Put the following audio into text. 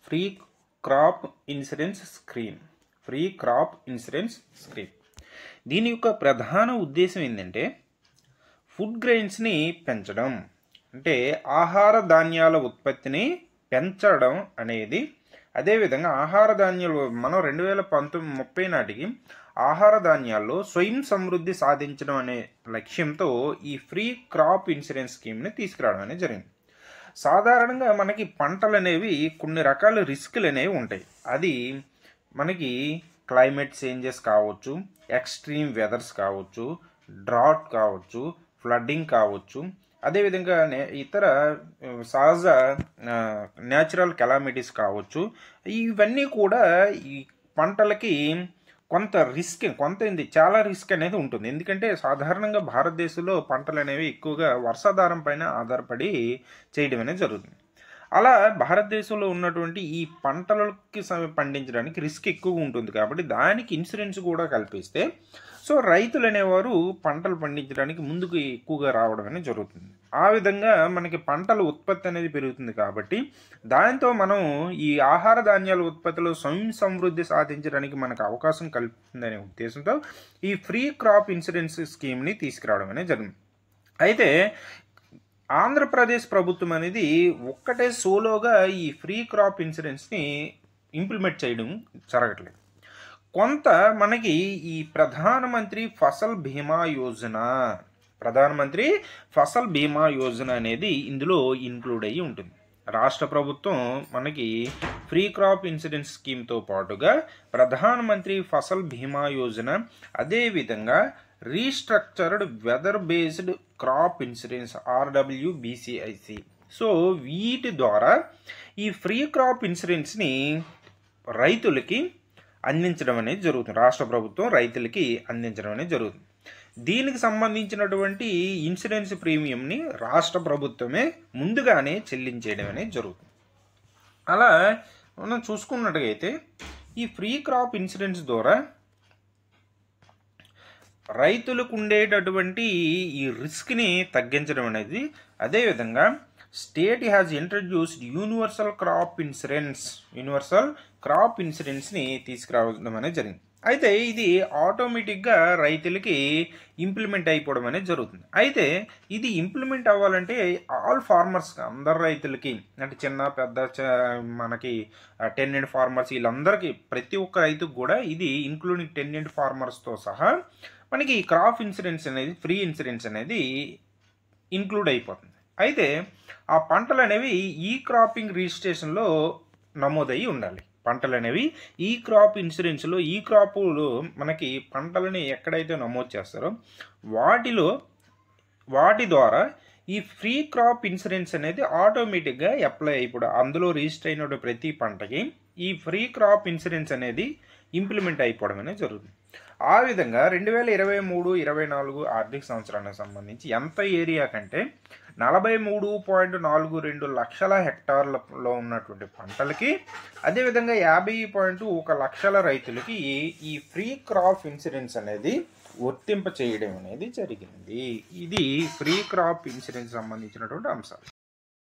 Free crop insurance scheme. Free crop insurance scheme దీని యొక్క ప్రధాన ఉద్దేశం ఏంటంటే ఫుడ్ గ్రెయిన్స్ని పెంచడం, అంటే ఆహార ధాన్యాల ఉత్పత్తిని పెంచడం అనేది. అదేవిధంగా ఆహార ధాన్యాలు మనం 2030 నాటికి ఆహార ధాన్యాల్లో స్వయం సమృద్ధి సాధించడం అనే లక్ష్యంతో ఈ ఫ్రీ క్రాప్ ఇన్సూరెన్స్ స్కీమ్ని తీసుకురావడం అనేది జరిగింది. సాధారణంగా మనకి పంటలు అనేవి కొన్ని రకాల రిస్కులు అనేవి ఉంటాయి. అది మనకి క్లైమేట్ చేంజెస్ కావచ్చు, ఎక్స్ట్రీమ్ వెదర్స్ కావచ్చు, డ్రాట్ కావచ్చు, ఫ్లడ్డింగ్ కావచ్చు, అదేవిధంగా ఇతర సహజ న్యాచురల్ కెలామిటీస్ కావచ్చు. ఇవన్నీ కూడా ఈ పంటలకి చాలా రిస్క్ అనేది ఉంటుంది. ఎందుకంటే సాధారణంగా భారతదేశంలో పంటలు అనేవి ఎక్కువగా వర్షాధారం పైన ఆధారపడి చేయడం అనేది జరుగుతుంది. అలా భారతదేశంలో ఉన్నటువంటి ఈ పంటలకి పండించడానికి రిస్క్ ఎక్కువగా ఉంటుంది. కాబట్టి దానికి ఇన్సూరెన్స్ కూడా కల్పిస్తే సో రైతులు అనేవారు పంటలు పండించడానికి ముందుకు ఎక్కువగా రావడం అనేది జరుగుతుంది. ఆ విధంగా మనకి పంటల ఉత్పత్తి అనేది పెరుగుతుంది. కాబట్టి దాంతో మనం ఈ ఆహార ధాన్యాల ఉత్పత్తిలో స్వయం సమృద్ధి సాధించడానికి మనకు అవకాశం కల్పిస్తుందనే ఉద్దేశంతో ఈ ఫ్రీ క్రాప్ ఇన్సూరెన్స్ స్కీమ్ని తీసుకురావడం అనేది జరిగింది. అయితే ఆంధ్రప్రదేశ్ ప్రభుత్వం అనేది ఒక్కటే సోలోగా ఈ ఫ్రీ క్రాప్ ఇన్సూరెన్స్ని ఇంప్లిమెంట్ చేయడం జరగట్లేదు. కొంత మనకి ఈ ప్రధానమంత్రి ఫసల్ బీమా యోజన అనేది ఇందులో ఇంక్లూడ్ అయ్యి ఉంటుంది. రాష్ట్ర ప్రభుత్వం మనకి ఫ్రీ క్రాప్ ఇన్సూరెన్స్ స్కీమ్తో పాటుగా ప్రధానమంత్రి ఫసల్ బీమా యోజన, అదేవిధంగా restructured weather based crop insurance RWBCIC. So వీటి ద్వారా ఈ ఫ్రీ క్రాప్ ఇన్సూరెన్స్ని రైతులకి అందించడం అనేది జరుగుతుంది. రాష్ట్ర ప్రభుత్వం రైతులకి అందించడం అనేది జరుగుతుంది. దీనికి సంబంధించినటువంటి ఇన్సూరెన్స్ ప్రీమియంని రాష్ట్ర ప్రభుత్వమే ముందుగానే చెల్లించేయడం అనేది జరుగుతుంది. అలా మనం చూసుకున్నట్టుగైతే ఈ ఫ్రీ క్రాప్ ఇన్సూరెన్స్ ద్వారా రైతులకు ఉండేటటువంటి ఈ రిస్క్ని తగ్గించడం అనేది, అదేవిధంగా state has introduced universal crop ఇన్సూరెన్స్ని తీసుకురావడం అనేది జరిగింది. అయితే ఇది ఆటోమేటిక్గా రైతులకి ఇంప్లిమెంట్ అయిపోవడం అనేది జరుగుతుంది. అయితే ఇది ఇంప్లిమెంట్ అవ్వాలంటే ఆల్ ఫార్మర్స్, అందరు రైతులకి, అంటే చిన్న పెద్ద మనకి టెనెంట్ ఫార్మర్స్, వీళ్ళందరికీ ప్రతి ఒక్క రైతుకు కూడా ఇది ఇంక్లూడింగ్ టెనెంట్ ఫార్మర్స్తో సహా మనకి క్రాప్ ఇన్సూరెన్స్ అనేది, ఫ్రీ ఇన్సూరెన్స్ అనేది ఇంక్లూడ్ అయిపోతుంది. అయితే ఆ పంటలు అనేవి ఈ క్రాపింగ్ రిజిస్ట్రేషన్లో నమోదయ్యి ఉండాలి. పంటలు అనేవి ఈ క్రాప్ ఇన్సూరెన్స్లో, ఈ క్రాపులో మనకి పంటలని ఎక్కడైతే నమోదు చేస్తారో వాటి ద్వారా ఈ ఫ్రీ క్రాప్ ఇన్సూరెన్స్ అనేది ఆటోమేటిక్గా అప్లై అయిపోవడం, అందులో రిజిస్టర్ అయిన ప్రతి పంటకి ఈ ఫ్రీ క్రాప్ ఇన్సూరెన్స్ అనేది ఇంప్లిమెంట్ అయిపోవడం అనేది జరుగుతుంది. ఆ విధంగా 2023-24 ఆర్థిక సంవత్సరానికి సంబంధించి ఎంత ఏరియా కంటే 43.42 లక్షల హెక్టార్లలో ఉన్నటువంటి పంటలకి, అదేవిధంగా 50.1 లక్షల రైతులకి ఈ ఫ్రీ క్రాప్ ఇన్సూరెన్స్ అనేది వర్తింప చేయడం అనేది జరిగింది. ఇది ఫ్రీ క్రాప్ ఇన్సూరెన్స్ సంబంధించినటువంటి అంశాలు.